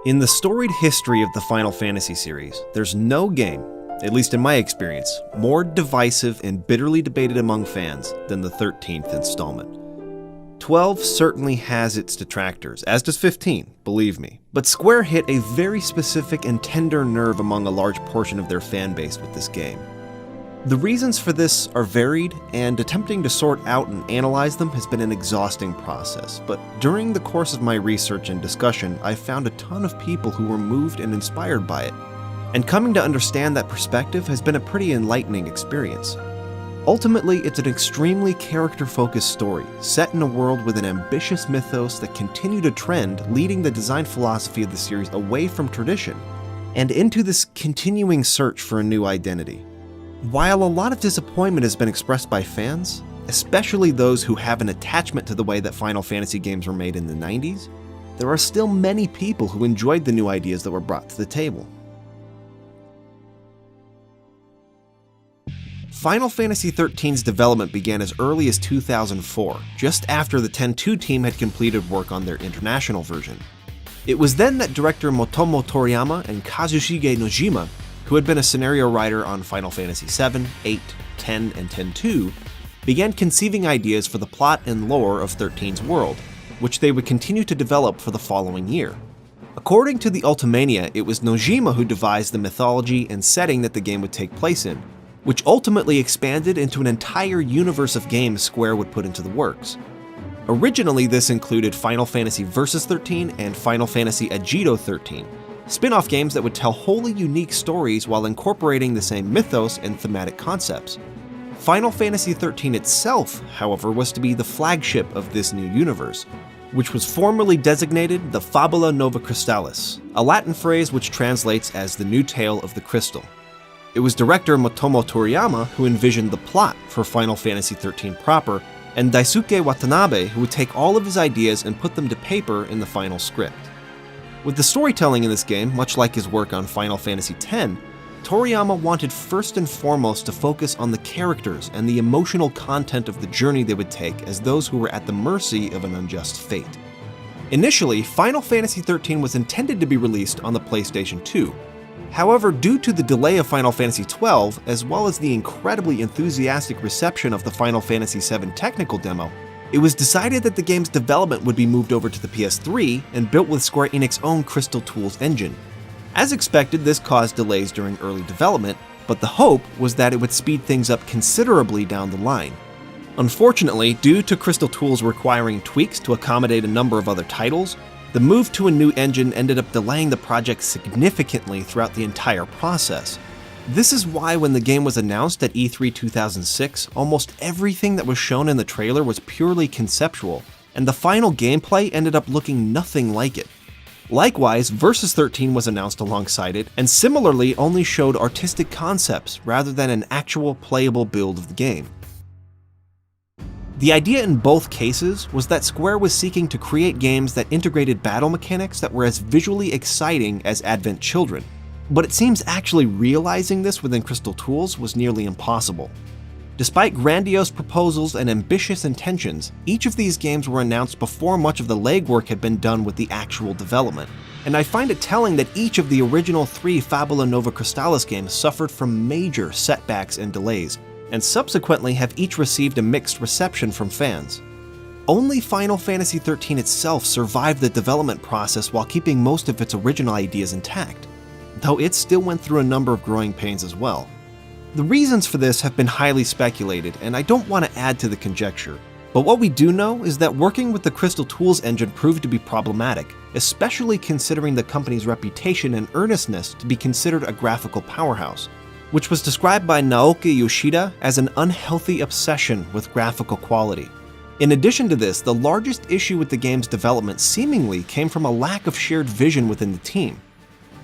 In the storied history of the Final Fantasy series, there's no game, at least in my experience, more divisive and bitterly debated among fans than the 13th installment. 12 certainly has its detractors, as does 15, believe me, but Square hit a very specific and tender nerve among a large portion of their fan base with this game. The reasons for this are varied, and attempting to sort out and analyze them has been an exhausting process, but during the course of my research and discussion, I found a ton of people who were moved and inspired by it, and coming to understand that perspective has been a pretty enlightening experience. Ultimately, it's an extremely character-focused story, set in a world with an ambitious mythos that continued to trend, leading the design philosophy of the series away from tradition, and into this continuing search for a new identity. While a lot of disappointment has been expressed by fans, especially those who have an attachment to the way that Final Fantasy games were made in the 90s, there are still many people who enjoyed the new ideas that were brought to the table. Final Fantasy XIII's development began as early as 2004, just after the 10-2 team had completed work on their international version. It was then that director Motomo Toriyama and Kazushige Nojima, who had been a scenario writer on Final Fantasy VII, VIII, X, and X-2, began conceiving ideas for the plot and lore of XIII's world, which they would continue to develop for the following year. According to the Ultimania, it was Nojima who devised the mythology and setting that the game would take place in, which ultimately expanded into an entire universe of games Square would put into the works. Originally, this included Final Fantasy Versus 13 and Final Fantasy Agito 13, spin-off games that would tell wholly unique stories while incorporating the same mythos and thematic concepts. Final Fantasy XIII itself, however, was to be the flagship of this new universe, which was formally designated the Fabula Nova Crystallis, a Latin phrase which translates as the New Tale of the Crystal. It was director Motomo Toriyama who envisioned the plot for Final Fantasy XIII proper, and Daisuke Watanabe who would take all of his ideas and put them to paper in the final script. With the storytelling in this game, much like his work on Final Fantasy X, Toriyama wanted first and foremost to focus on the characters and the emotional content of the journey they would take as those who were at the mercy of an unjust fate. Initially, Final Fantasy XIII was intended to be released on the PlayStation 2. However, due to the delay of Final Fantasy XII, as well as the incredibly enthusiastic reception of the Final Fantasy VII technical demo, it was decided that the game's development would be moved over to the PS3 and built with Square Enix's own Crystal Tools engine. As expected, this caused delays during early development, but the hope was that it would speed things up considerably down the line. Unfortunately, due to Crystal Tools requiring tweaks to accommodate a number of other titles, the move to a new engine ended up delaying the project significantly throughout the entire process. This is why when the game was announced at E3 2006, almost everything that was shown in the trailer was purely conceptual, and the final gameplay ended up looking nothing like it. Likewise, Versus 13 was announced alongside it, and similarly only showed artistic concepts rather than an actual playable build of the game. The idea in both cases was that Square was seeking to create games that integrated battle mechanics that were as visually exciting as Advent Children. But it seems actually realizing this within Crystal Tools was nearly impossible. Despite grandiose proposals and ambitious intentions, each of these games were announced before much of the legwork had been done with the actual development, and I find it telling that each of the original 3 Fabula Nova Crystallis games suffered from major setbacks and delays, and subsequently have each received a mixed reception from fans. Only Final Fantasy XIII itself survived the development process while keeping most of its original ideas intact, though it still went through a number of growing pains as well. The reasons for this have been highly speculated, and I don't want to add to the conjecture, but what we do know is that working with the Crystal Tools engine proved to be problematic, especially considering the company's reputation and earnestness to be considered a graphical powerhouse, which was described by Naoki Yoshida as an unhealthy obsession with graphical quality. In addition to this, the largest issue with the game's development seemingly came from a lack of shared vision within the team.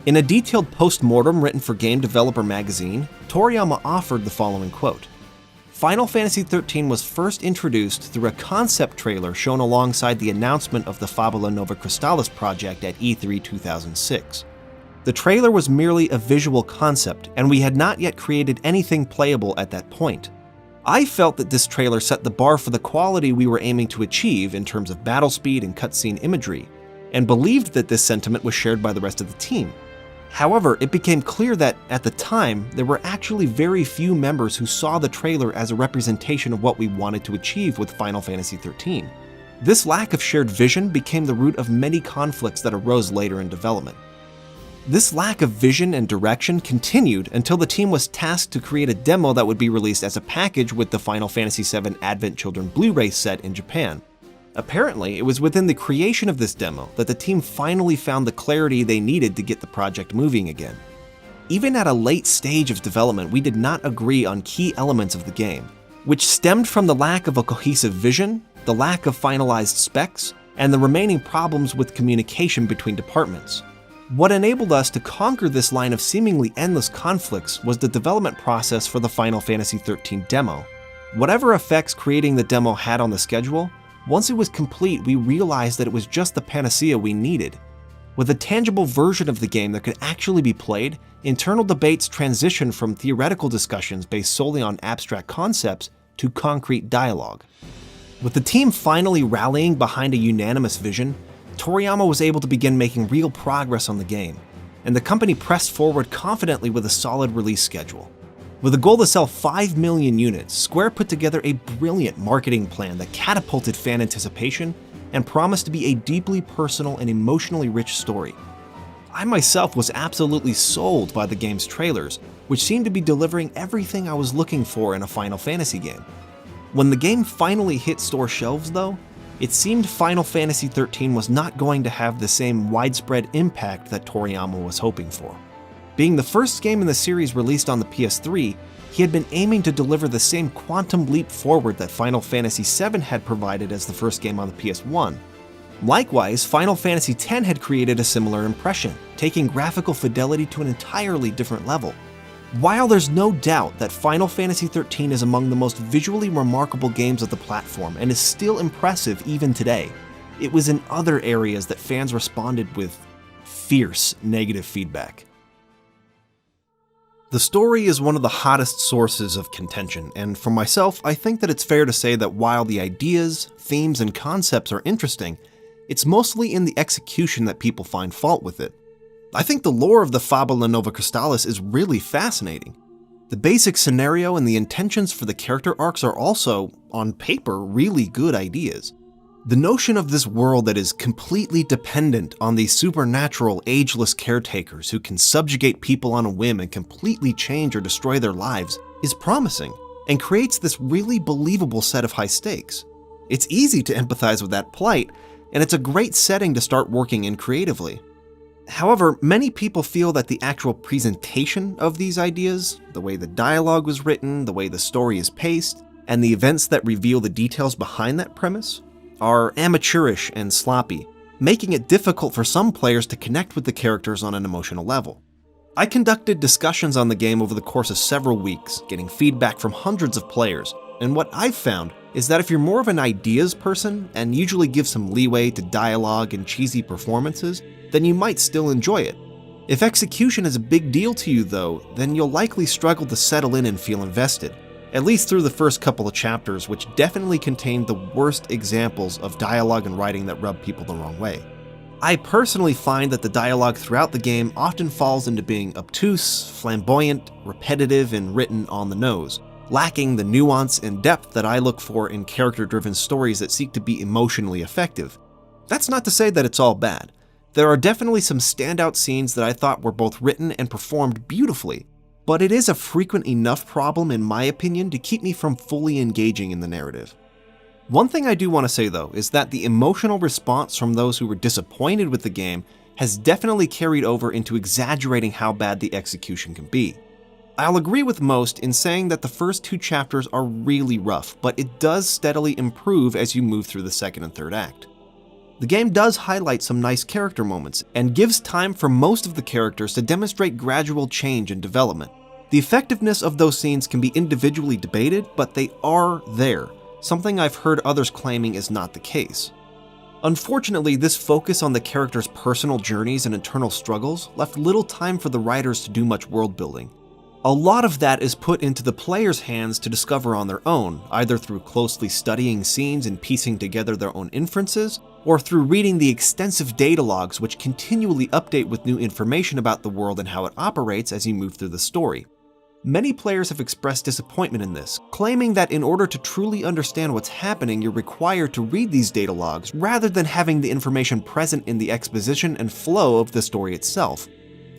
In a detailed post-mortem written for Game Developer magazine, Toriyama offered the following quote: "Final Fantasy XIII was first introduced through a concept trailer shown alongside the announcement of the Fabula Nova Crystallis project at E3 2006. The trailer was merely a visual concept, and we had not yet created anything playable at that point. I felt that this trailer set the bar for the quality we were aiming to achieve in terms of battle speed and cutscene imagery. and believed that this sentiment was shared by the rest of the team. However, it became clear that, at the time, there were actually very few members who saw the trailer as a representation of what we wanted to achieve with Final Fantasy XIII. This lack of shared vision became the root of many conflicts that arose later in development. This lack of vision and direction continued until the team was tasked to create a demo that would be released as a package with the Final Fantasy VII Advent Children Blu-ray set in Japan. Apparently, it was within the creation of this demo that the team finally found the clarity they needed to get the project moving again. Even at a late stage of development, we did not agree on key elements of the game, which stemmed from the lack of a cohesive vision, the lack of finalized specs, and the remaining problems with communication between departments. What enabled us to conquer this line of seemingly endless conflicts was the development process for the Final Fantasy XIII demo. Whatever effects creating the demo had on the schedule, once it was complete, we realized that it was just the panacea we needed. With a tangible version of the game that could actually be played, internal debates transitioned from theoretical discussions based solely on abstract concepts to concrete dialogue. With the team finally rallying behind a unanimous vision, Toriyama was able to begin making real progress on the game, and the company pressed forward confidently with a solid release schedule. With a goal to sell 5 million units, Square put together a brilliant marketing plan that catapulted fan anticipation and promised to be a deeply personal and emotionally rich story. I myself was absolutely sold by the game's trailers, which seemed to be delivering everything I was looking for in a Final Fantasy game. When the game finally hit store shelves though, it seemed Final Fantasy XIII was not going to have the same widespread impact that Toriyama was hoping for. Being the first game in the series released on the PS3, he had been aiming to deliver the same quantum leap forward that Final Fantasy VII had provided as the first game on the PS1. Likewise, Final Fantasy X had created a similar impression, taking graphical fidelity to an entirely different level. While there's no doubt that Final Fantasy XIII is among the most visually remarkable games of the platform and is still impressive even today, it was in other areas that fans responded with fierce negative feedback. The story is one of the hottest sources of contention, and for myself, I think that it's fair to say that while the ideas, themes, and concepts are interesting, it's mostly in the execution that people find fault with it. I think the lore of the Fabula Nova Crystallis is really fascinating. The basic scenario and the intentions for the character arcs are also, on paper, really good ideas. The notion of this world that is completely dependent on these supernatural, ageless caretakers who can subjugate people on a whim and completely change or destroy their lives is promising, and creates this really believable set of high stakes. It's easy to empathize with that plight, and it's a great setting to start working in creatively. However, many people feel that the actual presentation of these ideas, the way the dialogue was written, the way the story is paced, and the events that reveal the details behind that premise, are amateurish and sloppy, making it difficult for some players to connect with the characters on an emotional level. I conducted discussions on the game over the course of several weeks, getting feedback from hundreds of players, and what I've found is that if you're more of an ideas person and usually give some leeway to dialogue and cheesy performances, then you might still enjoy it. If execution is a big deal to you though, then you'll likely struggle to settle in and feel invested, at least through the first couple of chapters, which definitely contained the worst examples of dialogue and writing that rub people the wrong way. I personally find that the dialogue throughout the game often falls into being obtuse, flamboyant, repetitive, and written on the nose, lacking the nuance and depth that I look for in character-driven stories that seek to be emotionally effective. That's not to say that it's all bad. There are definitely some standout scenes that I thought were both written and performed beautifully, but it is a frequent enough problem in my opinion to keep me from fully engaging in the narrative. One thing I do want to say though is that the emotional response from those who were disappointed with the game has definitely carried over into exaggerating how bad the execution can be. I'll agree with most in saying that the first two chapters are really rough, but it does steadily improve as you move through the second and third act. The game does highlight some nice character moments, and gives time for most of the characters to demonstrate gradual change and development. The effectiveness of those scenes can be individually debated, but they are there, something I've heard others claiming is not the case. Unfortunately, this focus on the characters' personal journeys and internal struggles left little time for the writers to do much world building. A lot of that is put into the player's hands to discover on their own, either through closely studying scenes and piecing together their own inferences, or through reading the extensive data logs which continually update with new information about the world and how it operates as you move through the story. Many players have expressed disappointment in this, claiming that in order to truly understand what's happening, you're required to read these data logs rather than having the information present in the exposition and flow of the story itself.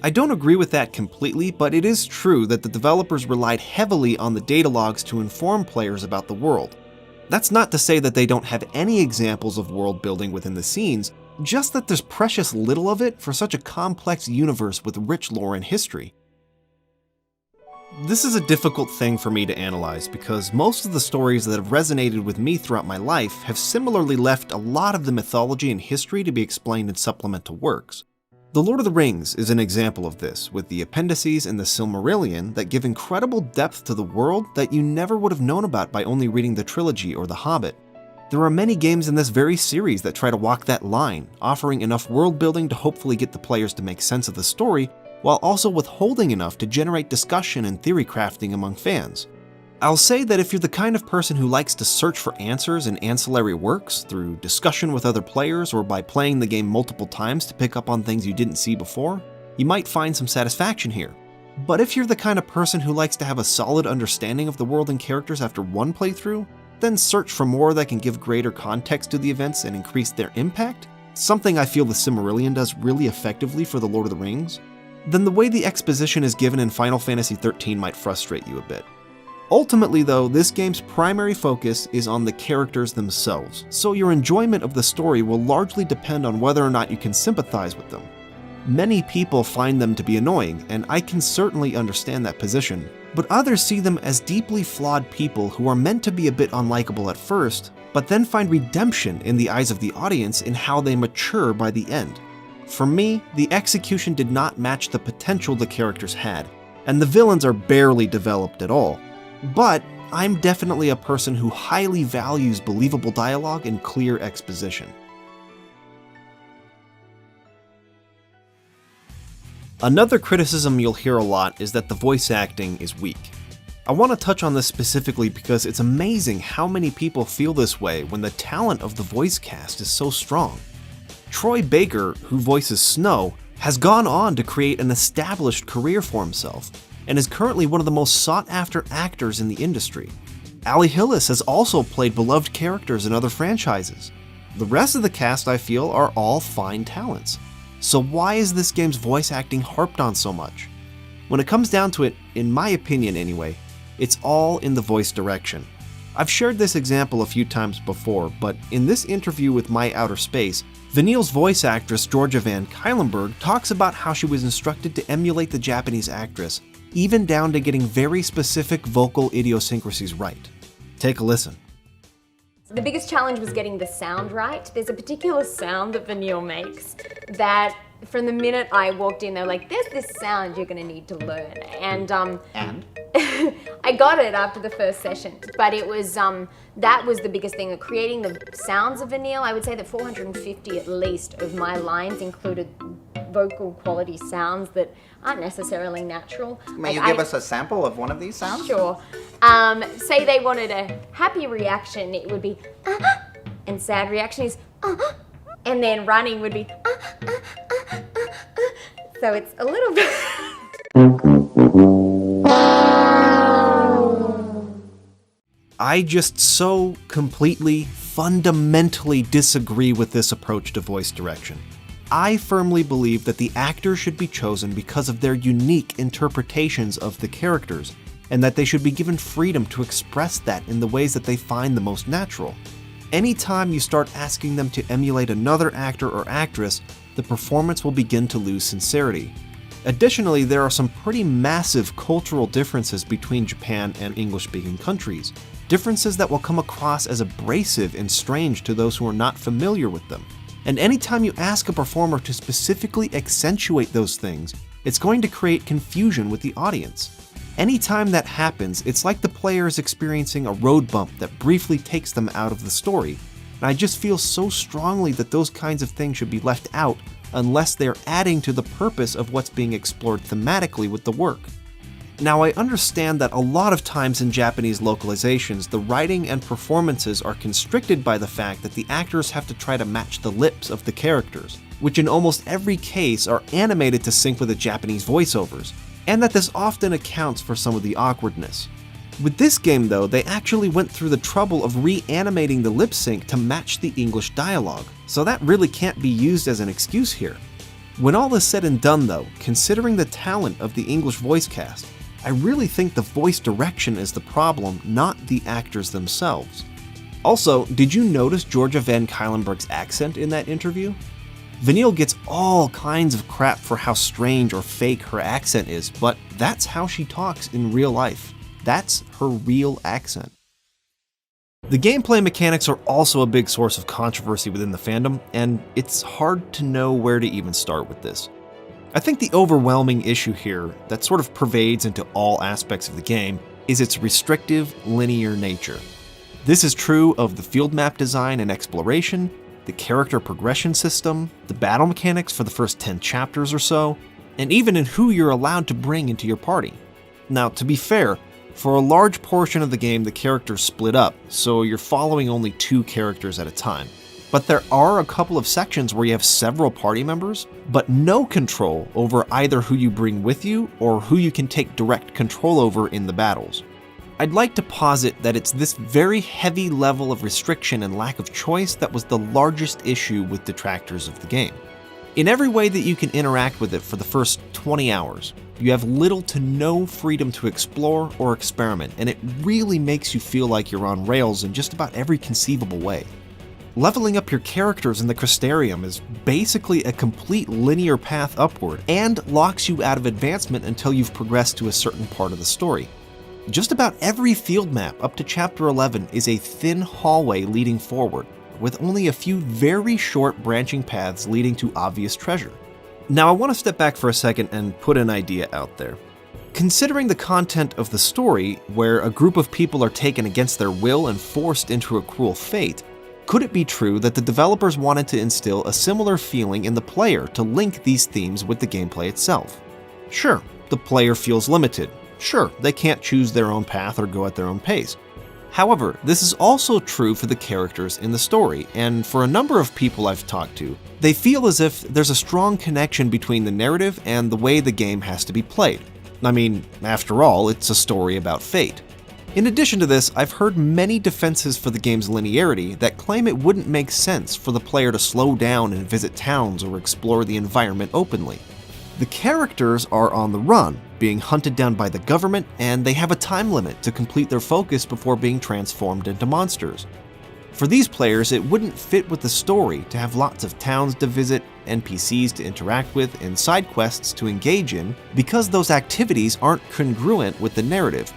I don't agree with that completely, but it is true that the developers relied heavily on the data logs to inform players about the world. That's not to say that they don't have any examples of world building within the scenes, just that there's precious little of it for such a complex universe with rich lore and history. This is a difficult thing for me to analyze because most of the stories that have resonated with me throughout my life have similarly left a lot of the mythology and history to be explained in supplemental works. The Lord of the Rings is an example of this, with the appendices in the Silmarillion that give incredible depth to the world that you never would have known about by only reading the trilogy or The Hobbit. There are many games in this very series that try to walk that line, offering enough world building to hopefully get the players to make sense of the story, while also withholding enough to generate discussion and theory crafting among fans. I'll say that if you're the kind of person who likes to search for answers in ancillary works through discussion with other players or by playing the game multiple times to pick up on things you didn't see before, you might find some satisfaction here. But if you're the kind of person who likes to have a solid understanding of the world and characters after one playthrough, then search for more that can give greater context to the events and increase their impact, something I feel the Silmarillion does really effectively for The Lord of the Rings, then the way the exposition is given in Final Fantasy XIII might frustrate you a bit. Ultimately though, this game's primary focus is on the characters themselves, so your enjoyment of the story will largely depend on whether or not you can sympathize with them. Many people find them to be annoying, and I can certainly understand that position, but others see them as deeply flawed people who are meant to be a bit unlikable at first, but then find redemption in the eyes of the audience in how they mature by the end. For me, the execution did not match the potential the characters had, and the villains are barely developed at all. But I'm definitely a person who highly values believable dialogue and clear exposition. Another criticism you'll hear a lot is that the voice acting is weak. I want to touch on this specifically because it's amazing how many people feel this way when the talent of the voice cast is so strong. Troy Baker, who voices Snow, has gone on to create an established career for himself, and is currently one of the most sought-after actors in the industry. Ali Hillis has also played beloved characters in other franchises. The rest of the cast, I feel, are all fine talents. So why is this game's voice acting harped on so much? When it comes down to it, in my opinion anyway, it's all in the voice direction. I've shared this example a few times before, but in this interview with My Outer Space, Vanille's voice actress Georgia Van Kylenberg talks about how she was instructed to emulate the Japanese actress, even down to getting very specific vocal idiosyncrasies right. Take a listen. The biggest challenge was getting the sound right. There's a particular sound that Vanille makes that from the minute I walked in, they were like, there's this sound you're gonna need to learn. And? I got it after the first session, but it was, that was the biggest thing, creating the sounds of Vanille. I would say that 450 at least of my lines included vocal quality sounds that aren't necessarily natural. May you give us a sample of one of these sounds? Sure. Say they wanted a happy reaction, it would be and sad reaction is and then running would be so it's a little bit I just so completely, fundamentally disagree with this approach to voice direction. I firmly believe that the actors should be chosen because of their unique interpretations of the characters, and that they should be given freedom to express that in the ways that they find the most natural. Anytime you start asking them to emulate another actor or actress, the performance will begin to lose sincerity. Additionally, there are some pretty massive cultural differences between Japan and English-speaking countries, differences that will come across as abrasive and strange to those who are not familiar with them. And anytime you ask a performer to specifically accentuate those things, it's going to create confusion with the audience. Anytime that happens, it's like the player is experiencing a road bump that briefly takes them out of the story. And I just feel so strongly that those kinds of things should be left out unless they're adding to the purpose of what's being explored thematically with the work. Now, I understand that a lot of times in Japanese localizations, the writing and performances are constricted by the fact that the actors have to try to match the lips of the characters, which in almost every case are animated to sync with the Japanese voiceovers, and that this often accounts for some of the awkwardness. With this game though, they actually went through the trouble of reanimating the lip sync to match the English dialogue, so that really can't be used as an excuse here. When all is said and done though, considering the talent of the English voice cast, I really think the voice direction is the problem, not the actors themselves. Also, did you notice Georgia Van Kylenberg's accent in that interview? Vanille gets all kinds of crap for how strange or fake her accent is, but that's how she talks in real life. That's her real accent. The gameplay mechanics are also a big source of controversy within the fandom, and it's hard to know where to even start with this. I think the overwhelming issue here that sort of pervades into all aspects of the game is its restrictive, linear nature. This is true of the field map design and exploration, the character progression system, the battle mechanics for the first 10 chapters or so, and even in who you're allowed to bring into your party. Now, to be fair, for a large portion of the game the characters split up, so you're following only 2 characters at a time. But there are a couple of sections where you have several party members, but no control over either who you bring with you or who you can take direct control over in the battles. I'd like to posit that it's this very heavy level of restriction and lack of choice that was the largest issue with detractors of the game. In every way that you can interact with it for the first 20 hours, you have little to no freedom to explore or experiment, and it really makes you feel like you're on rails in just about every conceivable way. Leveling up your characters in the Crystarium is basically a complete linear path upward and locks you out of advancement until you've progressed to a certain part of the story. Just about every field map up to Chapter 11 is a thin hallway leading forward, with only a few very short branching paths leading to obvious treasure. Now I want to step back for a second and put an idea out there. Considering the content of the story, where a group of people are taken against their will and forced into a cruel fate, could it be true that the developers wanted to instill a similar feeling in the player to link these themes with the gameplay itself? Sure, the player feels limited. Sure, they can't choose their own path or go at their own pace. However, this is also true for the characters in the story, and for a number of people I've talked to, they feel as if there's a strong connection between the narrative and the way the game has to be played. I mean, after all, it's a story about fate. In addition to this, I've heard many defenses for the game's linearity that claim it wouldn't make sense for the player to slow down and visit towns or explore the environment openly. The characters are on the run, being hunted down by the government, and they have a time limit to complete their focus before being transformed into monsters. For these players, it wouldn't fit with the story to have lots of towns to visit, NPCs to interact with, and side quests to engage in, because those activities aren't congruent with the narrative.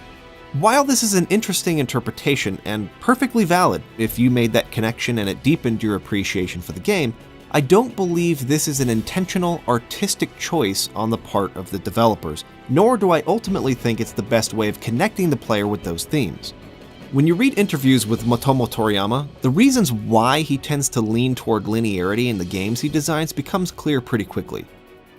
While this is an interesting interpretation, and perfectly valid if you made that connection and it deepened your appreciation for the game, I don't believe this is an intentional, artistic choice on the part of the developers, nor do I ultimately think it's the best way of connecting the player with those themes. When you read interviews with Motomo Toriyama, the reasons why he tends to lean toward linearity in the games he designs becomes clear pretty quickly.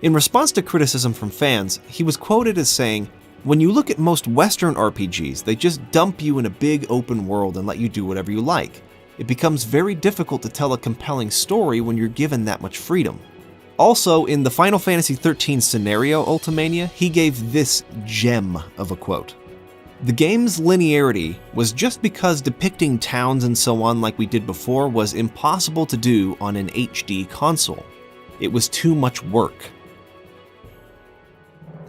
In response to criticism from fans, he was quoted as saying, "When you look at most Western RPGs, they just dump you in a big open world and let you do whatever you like. It becomes very difficult to tell a compelling story when you're given that much freedom." Also, in the Final Fantasy XIII Scenario Ultimania, he gave this gem of a quote. "The game's linearity was just because depicting towns and so on like we did before was impossible to do on an HD console. It was too much work."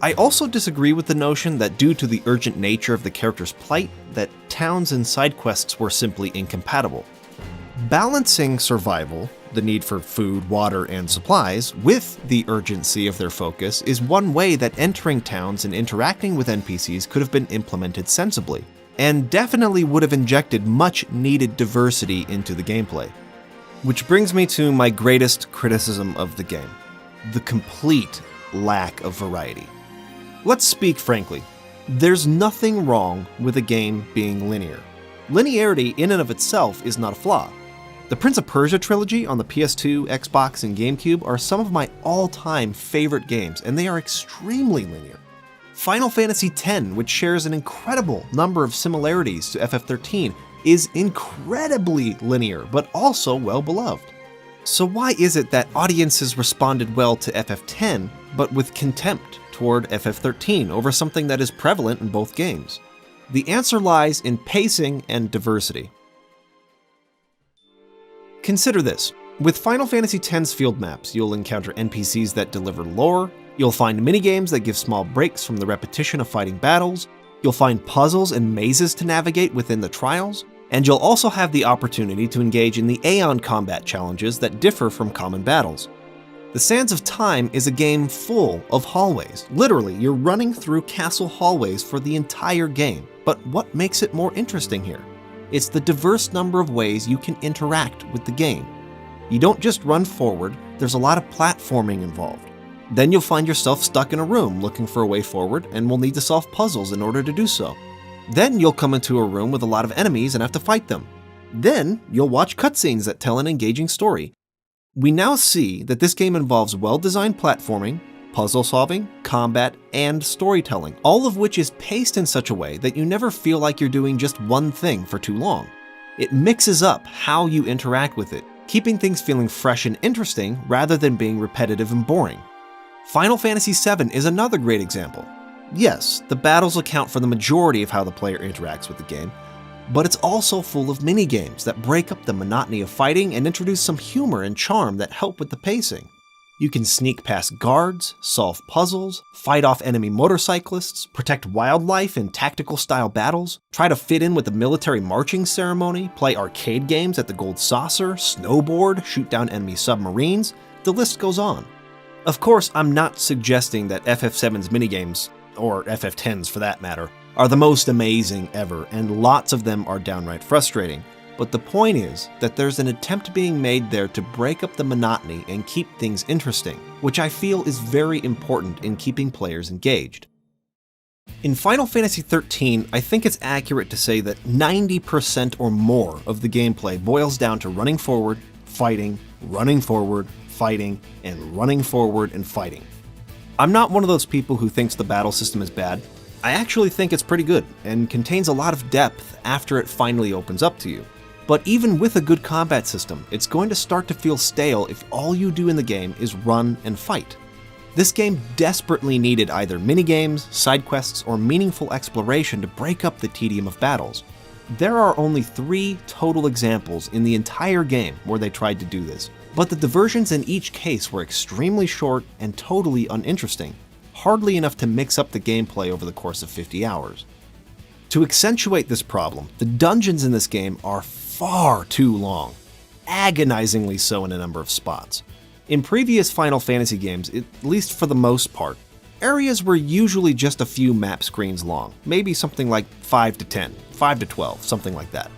I also disagree with the notion that due to the urgent nature of the character's plight, that towns and side quests were simply incompatible. Balancing survival, the need for food, water, and supplies, with the urgency of their focus is one way that entering towns and interacting with NPCs could have been implemented sensibly, and definitely would have injected much needed diversity into the gameplay. Which brings me to my greatest criticism of the game: the complete lack of variety. Let's speak frankly. There's nothing wrong with a game being linear. Linearity in and of itself is not a flaw. The Prince of Persia trilogy on the PS2, Xbox, and GameCube are some of my all-time favorite games, and they are extremely linear. Final Fantasy X, which shares an incredible number of similarities to FF13, is incredibly linear, but also well beloved. So why is it that audiences responded well to FF10, but with contempt toward FF13 over something that is prevalent in both games? The answer lies in pacing and diversity. Consider this. With Final Fantasy X's field maps, you'll encounter NPCs that deliver lore, you'll find minigames that give small breaks from the repetition of fighting battles, you'll find puzzles and mazes to navigate within the trials, and you'll also have the opportunity to engage in the Aeon combat challenges that differ from common battles. The Sands of Time is a game full of hallways. Literally, you're running through castle hallways for the entire game. But what makes it more interesting here? It's the diverse number of ways you can interact with the game. You don't just run forward, there's a lot of platforming involved. Then you'll find yourself stuck in a room looking for a way forward and will need to solve puzzles in order to do so. Then you'll come into a room with a lot of enemies and have to fight them. Then you'll watch cutscenes that tell an engaging story. We now see that this game involves well-designed platforming, puzzle solving, combat, and storytelling, all of which is paced in such a way that you never feel like you're doing just one thing for too long. It mixes up how you interact with it, keeping things feeling fresh and interesting rather than being repetitive and boring. Final Fantasy VII is another great example. Yes, the battles account for the majority of how the player interacts with the game, but it's also full of mini-games that break up the monotony of fighting and introduce some humor and charm that help with the pacing. You can sneak past guards, solve puzzles, fight off enemy motorcyclists, protect wildlife in tactical-style battles, try to fit in with the military marching ceremony, play arcade games at the Gold Saucer, snowboard, shoot down enemy submarines, the list goes on. Of course, I'm not suggesting that FF7's minigames, or FF10's for that matter, are the most amazing ever, and lots of them are downright frustrating. But the point is that there's an attempt being made there to break up the monotony and keep things interesting, which I feel is very important in keeping players engaged. In Final Fantasy XIII, I think it's accurate to say that 90% or more of the gameplay boils down to running forward, fighting, running forward, fighting, and running forward and fighting. I'm not one of those people who thinks the battle system is bad. I actually think it's pretty good and contains a lot of depth after it finally opens up to you. But even with a good combat system, it's going to start to feel stale if all you do in the game is run and fight. This game desperately needed either minigames, side quests, or meaningful exploration to break up the tedium of battles. There are only 3 total examples in the entire game where they tried to do this, but the diversions in each case were extremely short and totally uninteresting, hardly enough to mix up the gameplay over the course of 50 hours. To accentuate this problem, the dungeons in this game are far too long, agonizingly so in a number of spots. In previous Final Fantasy games, at least for the most part, areas were usually just a few map screens long, maybe something like 5 to 10, 5 to 12, something like that.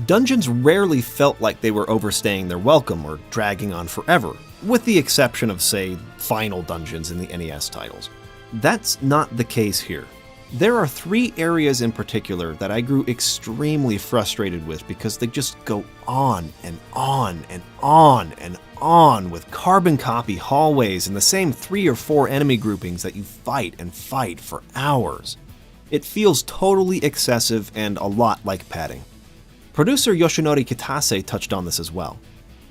Dungeons rarely felt like they were overstaying their welcome or dragging on forever, with the exception of, say, final dungeons in the NES titles. That's not the case here. There are 3 areas in particular that I grew extremely frustrated with because they just go on and on and on and on with carbon copy hallways and the same 3 or 4 enemy groupings that you fight and fight for hours. It feels totally excessive and a lot like padding. Producer Yoshinori Kitase touched on this as well.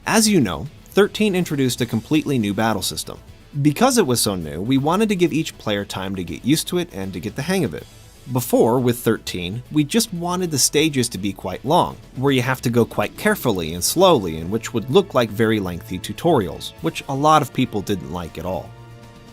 As you know, 13 introduced a completely new battle system. Because it was so new, we wanted to give each player time to get used to it and to get the hang of it. Before, with 13, we just wanted the stages to be quite long, where you have to go quite carefully and slowly, and which would look like very lengthy tutorials, which a lot of people didn't like at all.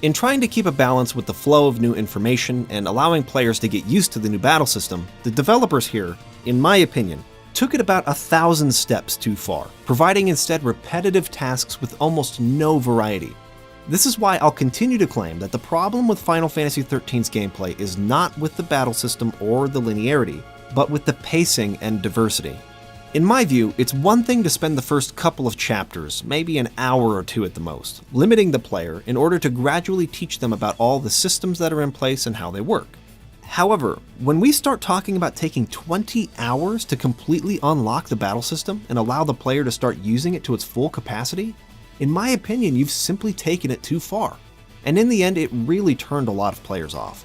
In trying to keep a balance with the flow of new information and allowing players to get used to the new battle system, the developers here, in my opinion, took it about 1,000 steps too far, providing instead repetitive tasks with almost no variety. This is why I'll continue to claim that the problem with Final Fantasy XIII's gameplay is not with the battle system or the linearity, but with the pacing and diversity. In my view, it's one thing to spend the first couple of chapters, maybe an hour or 2 at the most, limiting the player in order to gradually teach them about all the systems that are in place and how they work. However, when we start talking about taking 20 hours to completely unlock the battle system and allow the player to start using it to its full capacity, in my opinion, you've simply taken it too far. And in the end, it really turned a lot of players off.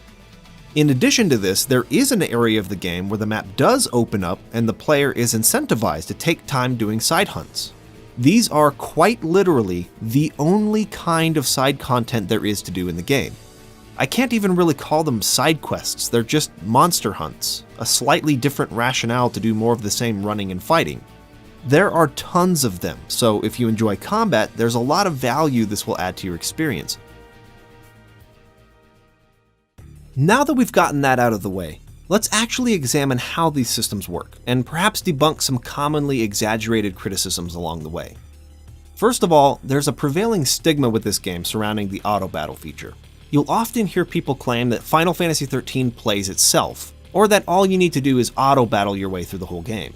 In addition to this, there is an area of the game where the map does open up and the player is incentivized to take time doing side hunts. These are quite literally the only kind of side content there is to do in the game. I can't even really call them side quests, they're just monster hunts, a slightly different rationale to do more of the same running and fighting. There are tons of them, so if you enjoy combat, there's a lot of value this will add to your experience. Now that we've gotten that out of the way, let's actually examine how these systems work, and perhaps debunk some commonly exaggerated criticisms along the way. First of all, there's a prevailing stigma with this game surrounding the auto battle feature. You'll often hear people claim that Final Fantasy XIII plays itself, or that all you need to do is auto battle your way through the whole game.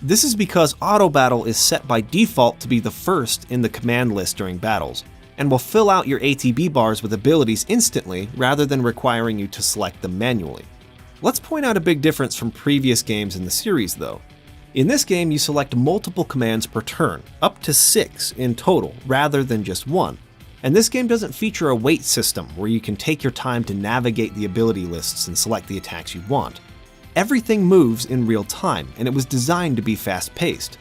This is because auto battle is set by default to be the first in the command list during battles, and will fill out your ATB bars with abilities instantly rather than requiring you to select them manually. Let's point out a big difference from previous games in the series though. In this game, you select multiple commands per turn, up to 6 in total, rather than just 1. And this game doesn't feature a wait system where you can take your time to navigate the ability lists and select the attacks you want. Everything moves in real time, and it was designed to be fast-paced.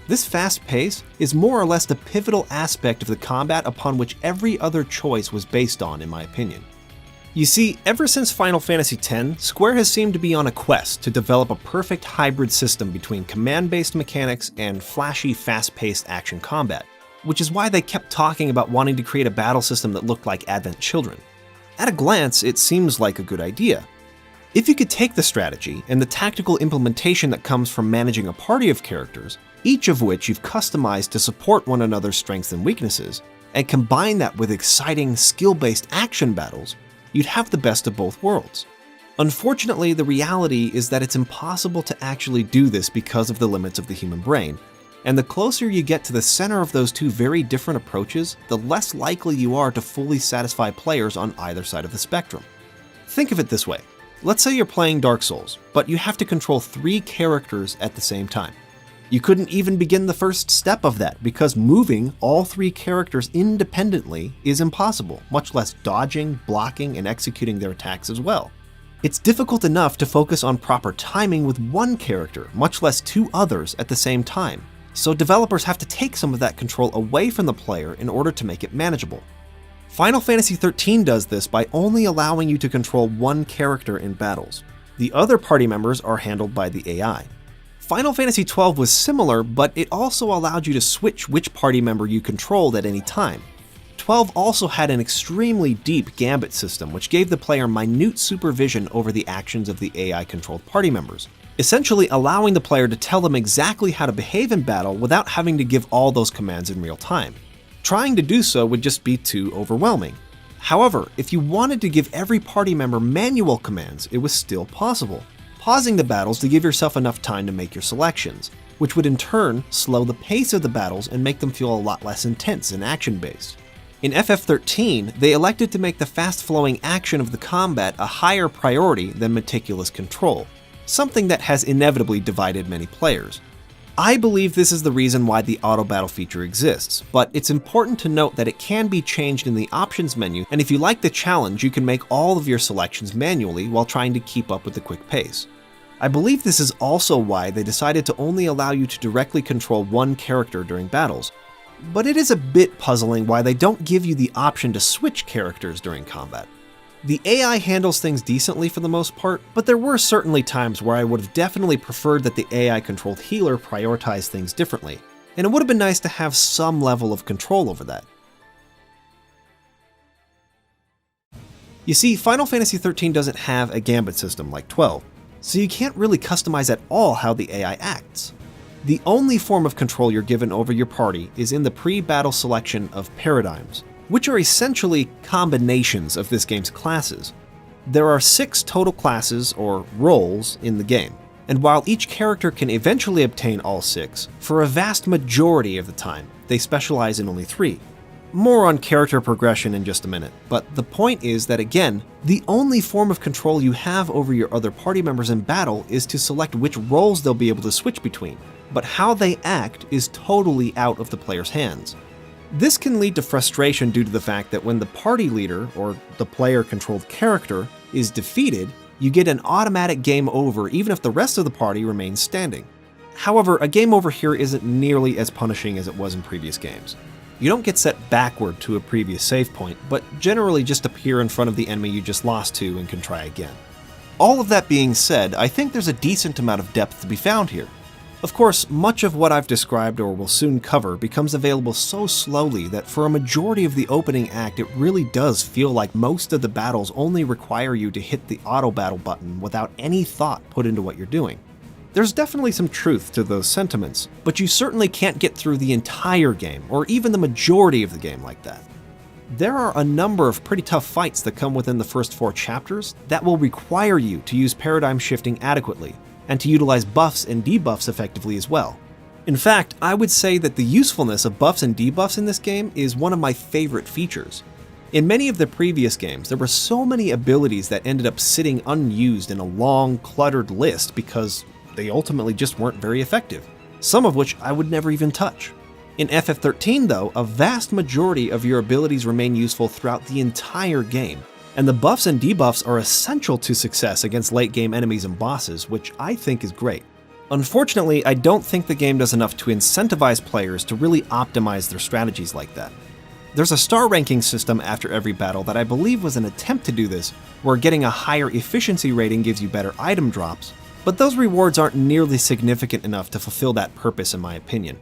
This fast pace is more or less the pivotal aspect of the combat upon which every other choice was based on, in my opinion. You see, ever since Final Fantasy X, Square has seemed to be on a quest to develop a perfect hybrid system between command-based mechanics and flashy, fast-paced action combat, which is why they kept talking about wanting to create a battle system that looked like Advent Children. At a glance, it seems like a good idea. If you could take the strategy and the tactical implementation that comes from managing a party of characters, each of which you've customized to support one another's strengths and weaknesses, and combine that with exciting, skill-based action battles, you'd have the best of both worlds. Unfortunately, the reality is that it's impossible to actually do this because of the limits of the human brain, and the closer you get to the center of those two very different approaches, the less likely you are to fully satisfy players on either side of the spectrum. Think of it this way. Let's say you're playing Dark Souls, but you have to control 3 characters at the same time. You couldn't even begin the first step of that because moving all 3 characters independently is impossible, much less dodging, blocking, and executing their attacks as well. It's difficult enough to focus on proper timing with one character, much less 2 others at the same time. So developers have to take some of that control away from the player in order to make it manageable. Final Fantasy XIII does this by only allowing you to control one character in battles. The other party members are handled by the AI. Final Fantasy XII was similar, but it also allowed you to switch which party member you controlled at any time. 12 also had an extremely deep gambit system which gave the player minute supervision over the actions of the AI-controlled party members, essentially allowing the player to tell them exactly how to behave in battle without having to give all those commands in real time. Trying to do so would just be too overwhelming. However, if you wanted to give every party member manual commands, it was still possible, pausing the battles to give yourself enough time to make your selections, which would in turn slow the pace of the battles and make them feel a lot less intense and action-based. In FF13, they elected to make the fast-flowing action of the combat a higher priority than meticulous control, something that has inevitably divided many players. I believe this is the reason why the auto battle feature exists, but it's important to note that it can be changed in the options menu, and if you like the challenge, you can make all of your selections manually while trying to keep up with the quick pace. I believe this is also why they decided to only allow you to directly control one character during battles, but it is a bit puzzling why they don't give you the option to switch characters during combat. The AI handles things decently for the most part, but there were certainly times where I would have definitely preferred that the AI-controlled healer prioritize things differently, and it would have been nice to have some level of control over that. You see, Final Fantasy XIII doesn't have a gambit system like 12, so you can't really customize at all how the AI acts. The only form of control you're given over your party is in the pre-battle selection of paradigms, which are essentially combinations of this game's classes. There are 6 total classes, or roles, in the game, and while each character can eventually obtain all 6, for a vast majority of the time, they specialize in only 3. More on character progression in just a minute, but the point is that again, the only form of control you have over your other party members in battle is to select which roles they'll be able to switch between, but how they act is totally out of the player's hands. This can lead to frustration due to the fact that when the party leader, or the player-controlled character, is defeated, you get an automatic game over even if the rest of the party remains standing. However, a game over here isn't nearly as punishing as it was in previous games. You don't get set backward to a previous save point, but generally just appear in front of the enemy you just lost to and can try again. All of that being said, I think there's a decent amount of depth to be found here. Of course, much of what I've described or will soon cover becomes available so slowly that for a majority of the opening act it really does feel like most of the battles only require you to hit the auto battle button without any thought put into what you're doing. There's definitely some truth to those sentiments, but you certainly can't get through the entire game, or even the majority of the game like that. There are a number of pretty tough fights that come within the first 4 chapters that will require you to use paradigm shifting adequately, and to utilize buffs and debuffs effectively as well. In fact, I would say that the usefulness of buffs and debuffs in this game is one of my favorite features. In many of the previous games, there were so many abilities that ended up sitting unused in a long, cluttered list because they ultimately just weren't very effective, some of which I would never even touch. In FF13 though, a vast majority of your abilities remain useful throughout the entire game, and the buffs and debuffs are essential to success against late game enemies and bosses, which I think is great. Unfortunately, I don't think the game does enough to incentivize players to really optimize their strategies like that. There's a star ranking system after every battle that I believe was an attempt to do this, where getting a higher efficiency rating gives you better item drops, but those rewards aren't nearly significant enough to fulfill that purpose in my opinion.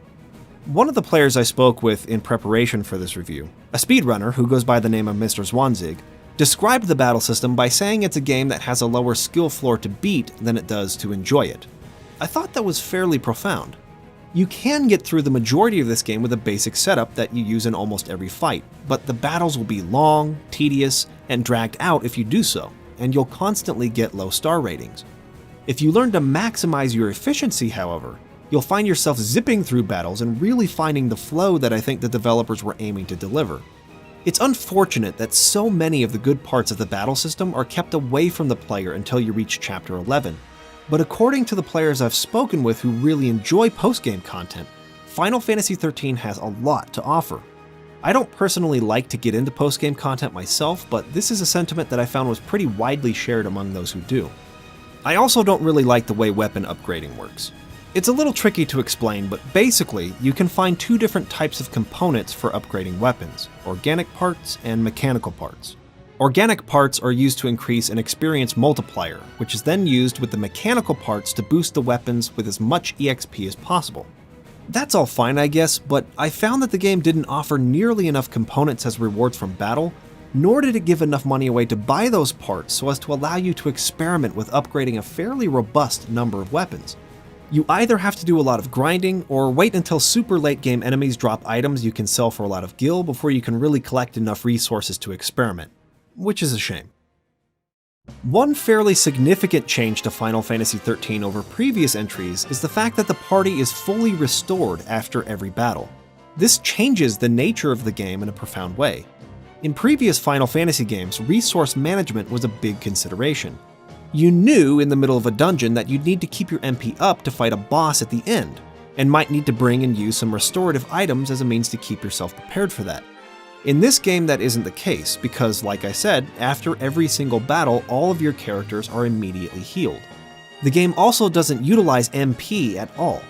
One of the players I spoke with in preparation for this review, a speedrunner who goes by the name of Mr. Zwanzig, described the battle system by saying it's a game that has a lower skill floor to beat than it does to enjoy it. I thought that was fairly profound. You can get through the majority of this game with a basic setup that you use in almost every fight, but the battles will be long, tedious, and dragged out if you do so, and you'll constantly get low star ratings. If you learn to maximize your efficiency, however, you'll find yourself zipping through battles and really finding the flow that I think the developers were aiming to deliver. It's unfortunate that so many of the good parts of the battle system are kept away from the player until you reach Chapter 11, but according to the players I've spoken with who really enjoy post-game content, Final Fantasy XIII has a lot to offer. I don't personally like to get into post-game content myself, but this is a sentiment that I found was pretty widely shared among those who do. I also don't really like the way weapon upgrading works. It's a little tricky to explain, but basically, you can find 2 different types of components for upgrading weapons: organic parts and mechanical parts. Organic parts are used to increase an experience multiplier, which is then used with the mechanical parts to boost the weapons with as much EXP as possible. That's all fine, I guess, but I found that the game didn't offer nearly enough components as rewards from battle, nor did it give enough money away to buy those parts so as to allow you to experiment with upgrading a fairly robust number of weapons. You either have to do a lot of grinding, or wait until super late game enemies drop items you can sell for a lot of gil before you can really collect enough resources to experiment, which is a shame. One fairly significant change to Final Fantasy XIII over previous entries is the fact that the party is fully restored after every battle. This changes the nature of the game in a profound way. In previous Final Fantasy games, resource management was a big consideration. You knew in the middle of a dungeon that you'd need to keep your MP up to fight a boss at the end, and might need to bring and use some restorative items as a means to keep yourself prepared for that. In this game that isn't the case, because like I said, after every single battle all of your characters are immediately healed. The game also doesn't utilize MP at all.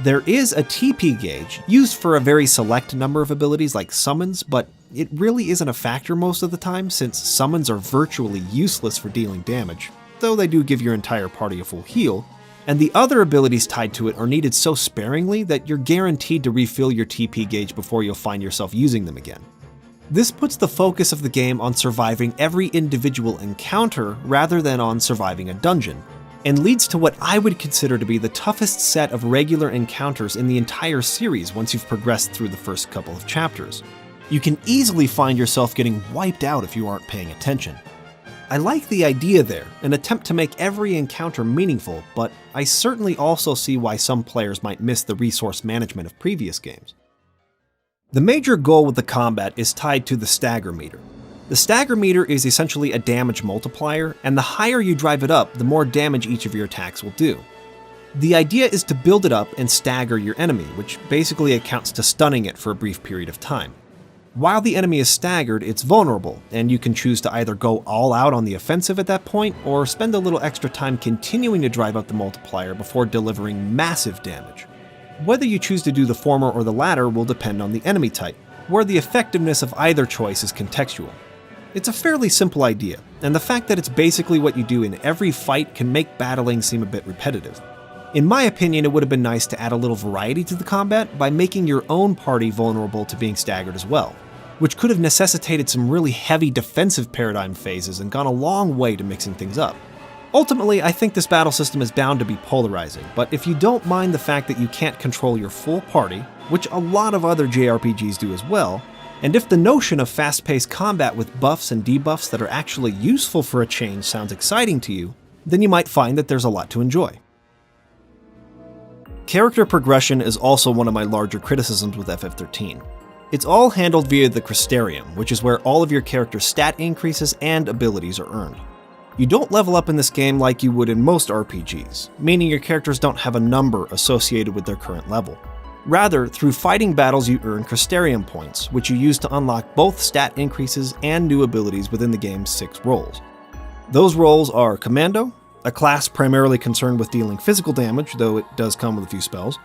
There is a TP gauge, used for a very select number of abilities like summons, but it really isn't a factor most of the time since summons are virtually useless for dealing damage, though they do give your entire party a full heal, and the other abilities tied to it are needed so sparingly that you're guaranteed to refill your TP gauge before you'll find yourself using them again. This puts the focus of the game on surviving every individual encounter rather than on surviving a dungeon, and leads to what I would consider to be the toughest set of regular encounters in the entire series once you've progressed through the first couple of chapters. You can easily find yourself getting wiped out if you aren't paying attention. I like the idea there, an attempt to make every encounter meaningful, but I certainly also see why some players might miss the resource management of previous games. The major goal with the combat is tied to the stagger meter. The stagger meter is essentially a damage multiplier, and the higher you drive it up, the more damage each of your attacks will do. The idea is to build it up and stagger your enemy, which basically accounts to stunning it for a brief period of time. While the enemy is staggered, it's vulnerable, and you can choose to either go all out on the offensive at that point, or spend a little extra time continuing to drive up the multiplier before delivering massive damage. Whether you choose to do the former or the latter will depend on the enemy type, where the effectiveness of either choice is contextual. It's a fairly simple idea, and the fact that it's basically what you do in every fight can make battling seem a bit repetitive. In my opinion, it would have been nice to add a little variety to the combat by making your own party vulnerable to being staggered as well, which could have necessitated some really heavy defensive paradigm phases and gone a long way to mixing things up. Ultimately, I think this battle system is bound to be polarizing, but if you don't mind the fact that you can't control your full party, which a lot of other JRPGs do as well, and if the notion of fast-paced combat with buffs and debuffs that are actually useful for a change sounds exciting to you, then you might find that there's a lot to enjoy. Character progression is also one of my larger criticisms with FF13. It's all handled via the Crystarium, which is where all of your character's stat increases and abilities are earned. You don't level up in this game like you would in most RPGs, meaning your characters don't have a number associated with their current level. Rather, through fighting battles you earn Crystarium points, which you use to unlock both stat increases and new abilities within the game's 6 roles. Those roles are Commando, a class primarily concerned with dealing physical damage, though it does come with a few spells;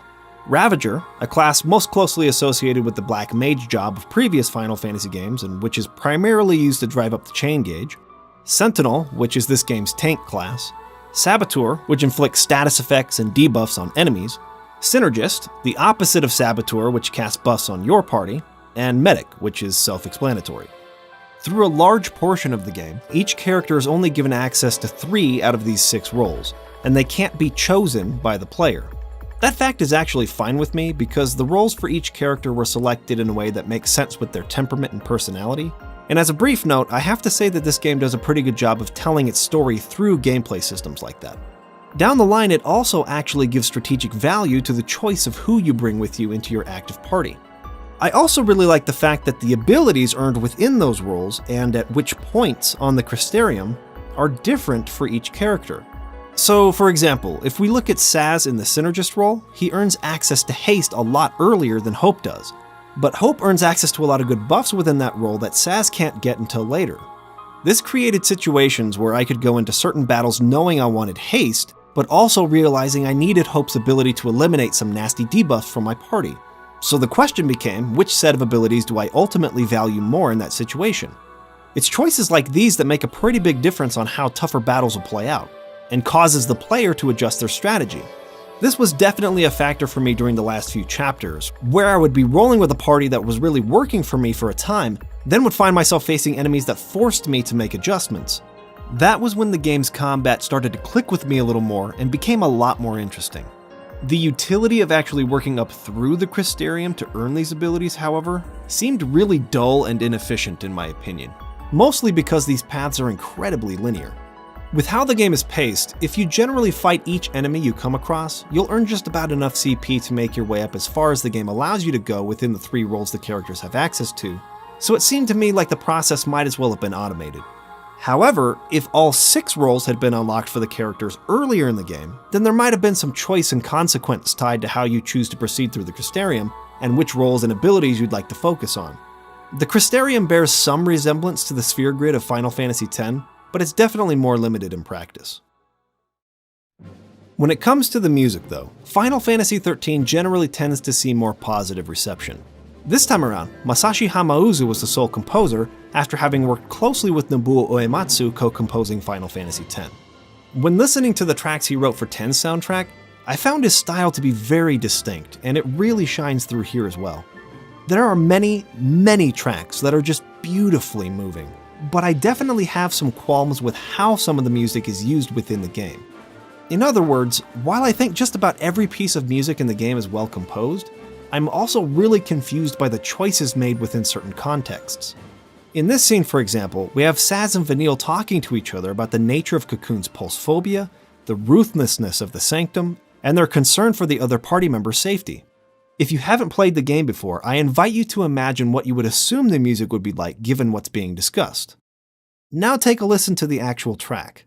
Ravager, a class most closely associated with the Black Mage job of previous Final Fantasy games and which is primarily used to drive up the chain gauge; Sentinel, which is this game's tank class; Saboteur, which inflicts status effects and debuffs on enemies; Synergist, the opposite of Saboteur, which casts buffs on your party; and Medic, which is self-explanatory. Through a large portion of the game, each character is only given access to 3 out of these 6 roles, and they can't be chosen by the player. That fact is actually fine with me because the roles for each character were selected in a way that makes sense with their temperament and personality. And as a brief note, I have to say that this game does a pretty good job of telling its story through gameplay systems like that. Down the line, it also actually gives strategic value to the choice of who you bring with you into your active party. I also really like the fact that the abilities earned within those roles and at which points on the Crystarium are different for each character. So, for example, if we look at Saz in the Synergist role, he earns access to haste a lot earlier than Hope does. But Hope earns access to a lot of good buffs within that role that Saz can't get until later. This created situations where I could go into certain battles knowing I wanted haste, but also realizing I needed Hope's ability to eliminate some nasty debuffs from my party. So the question became, which set of abilities do I ultimately value more in that situation? It's choices like these that make a pretty big difference on how tougher battles will play out, and causes the player to adjust their strategy. This was definitely a factor for me during the last few chapters, where I would be rolling with a party that was really working for me for a time, then would find myself facing enemies that forced me to make adjustments. That was when the game's combat started to click with me a little more and became a lot more interesting. The utility of actually working up through the Crystarium to earn these abilities, however, seemed really dull and inefficient in my opinion, mostly because these paths are incredibly linear. With how the game is paced, if you generally fight each enemy you come across, you'll earn just about enough CP to make your way up as far as the game allows you to go within the 3 roles the characters have access to, so it seemed to me like the process might as well have been automated. However, if all 6 roles had been unlocked for the characters earlier in the game, then there might have been some choice and consequence tied to how you choose to proceed through the Crystarium and which roles and abilities you'd like to focus on. The Crystarium bears some resemblance to the sphere grid of Final Fantasy X, but it's definitely more limited in practice. When it comes to the music though, Final Fantasy XIII generally tends to see more positive reception. This time around, Masashi Hamauzu was the sole composer after having worked closely with Nobuo Uematsu co-composing Final Fantasy X. When listening to the tracks he wrote for X's soundtrack, I found his style to be very distinct, and it really shines through here as well. There are many, many tracks that are just beautifully moving, but I definitely have some qualms with how some of the music is used within the game. In other words, while I think just about every piece of music in the game is well composed, I'm also really confused by the choices made within certain contexts. In this scene, for example, we have Saz and Vanille talking to each other about the nature of Cocoon's pulse phobia, the ruthlessness of the Sanctum, and their concern for the other party member's safety. If you haven't played the game before, I invite you to imagine what you would assume the music would be like given what's being discussed. Now take a listen to the actual track.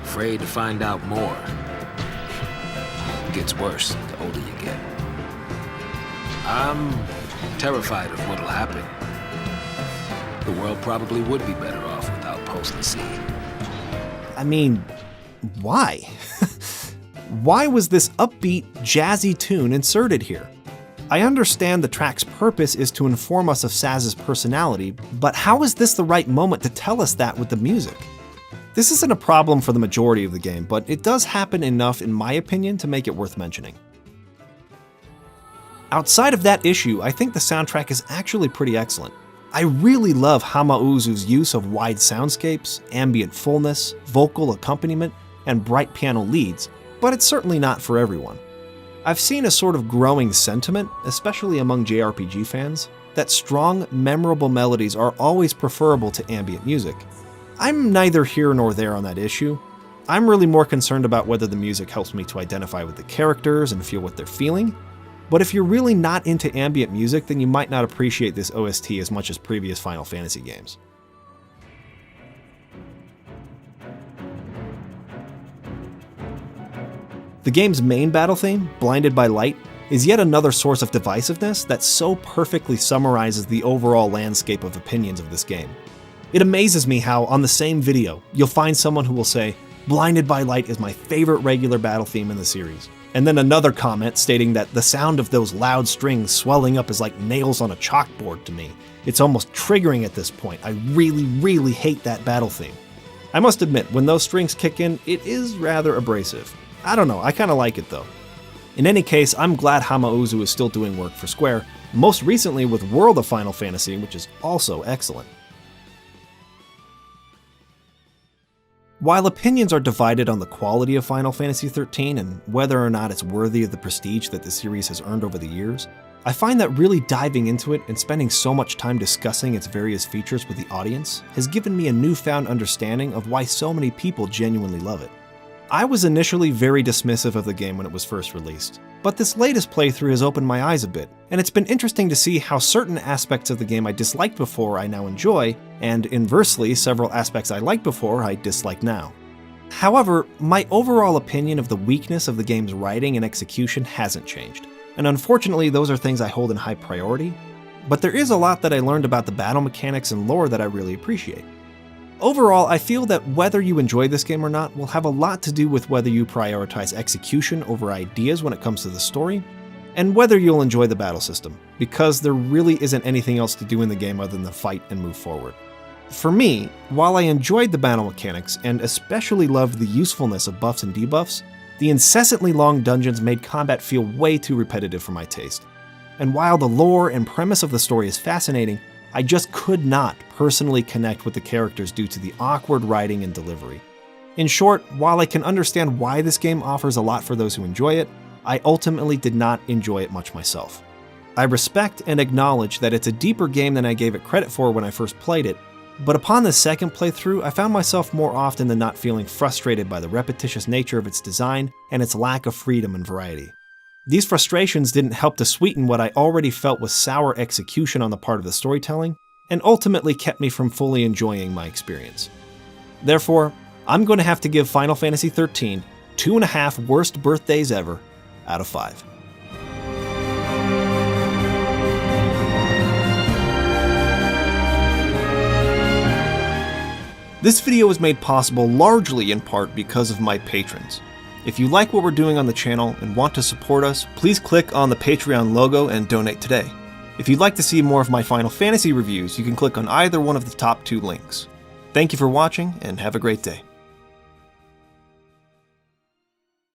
Afraid to find out more. It gets worse the older you get. I'm terrified of what'll happen. The world probably would be better off without Postal C. I mean, why? Why was this upbeat, jazzy tune inserted here? I understand the track's purpose is to inform us of Saz's personality, but how is this the right moment to tell us that with the music? This isn't a problem for the majority of the game, but it does happen enough in my opinion to make it worth mentioning. Outside of that issue, I think the soundtrack is actually pretty excellent. I really love Hamauzu's use of wide soundscapes, ambient fullness, vocal accompaniment, and bright piano leads, but it's certainly not for everyone. I've seen a sort of growing sentiment, especially among JRPG fans, that strong, memorable melodies are always preferable to ambient music. I'm neither here nor there on that issue. I'm really more concerned about whether the music helps me to identify with the characters and feel what they're feeling. But if you're really not into ambient music, then you might not appreciate this OST as much as previous Final Fantasy games. The game's main battle theme, Blinded by Light, is yet another source of divisiveness that so perfectly summarizes the overall landscape of opinions of this game. It amazes me how, on the same video, you'll find someone who will say, "Blinded by Light is my favorite regular battle theme in the series," and then another comment stating that the sound of those loud strings swelling up is like nails on a chalkboard to me. It's almost triggering at this point. I really hate that battle theme. I must admit, when those strings kick in, it is rather abrasive. I don't know, I kinda like it though. In any case, I'm glad Hamauzu is still doing work for Square, most recently with World of Final Fantasy, which is also excellent. While opinions are divided on the quality of Final Fantasy XIII and whether or not it's worthy of the prestige that the series has earned over the years, I find that really diving into it and spending so much time discussing its various features with the audience has given me a newfound understanding of why so many people genuinely love it. I was initially very dismissive of the game when it was first released, but this latest playthrough has opened my eyes a bit, and it's been interesting to see how certain aspects of the game I disliked before I now enjoy, and inversely, several aspects I liked before I dislike now. However, my overall opinion of the weakness of the game's writing and execution hasn't changed, and unfortunately those are things I hold in high priority, but there is a lot that I learned about the battle mechanics and lore that I really appreciate. Overall, I feel that whether you enjoy this game or not will have a lot to do with whether you prioritize execution over ideas when it comes to the story, and whether you'll enjoy the battle system, because there really isn't anything else to do in the game other than fight and move forward. For me, while I enjoyed the battle mechanics and especially loved the usefulness of buffs and debuffs, the incessantly long dungeons made combat feel way too repetitive for my taste. And while the lore and premise of the story is fascinating, I just could not personally connect with the characters due to the awkward writing and delivery. In short, while I can understand why this game offers a lot for those who enjoy it, I ultimately did not enjoy it much myself. I respect and acknowledge that it's a deeper game than I gave it credit for when I first played it, but upon the second playthrough, I found myself more often than not feeling frustrated by the repetitious nature of its design and its lack of freedom and variety. These frustrations didn't help to sweeten what I already felt was sour execution on the part of the storytelling, and ultimately kept me from fully enjoying my experience. Therefore, I'm going to have to give Final Fantasy XIII 2.5 worst birthdays ever out of 5. This video was made possible largely in part because of my patrons. If you like what we're doing on the channel and want to support us, please click on the Patreon logo and donate today. If you'd like to see more of my Final Fantasy reviews, you can click on either one of the top 2 links. Thank you for watching, and have a great day.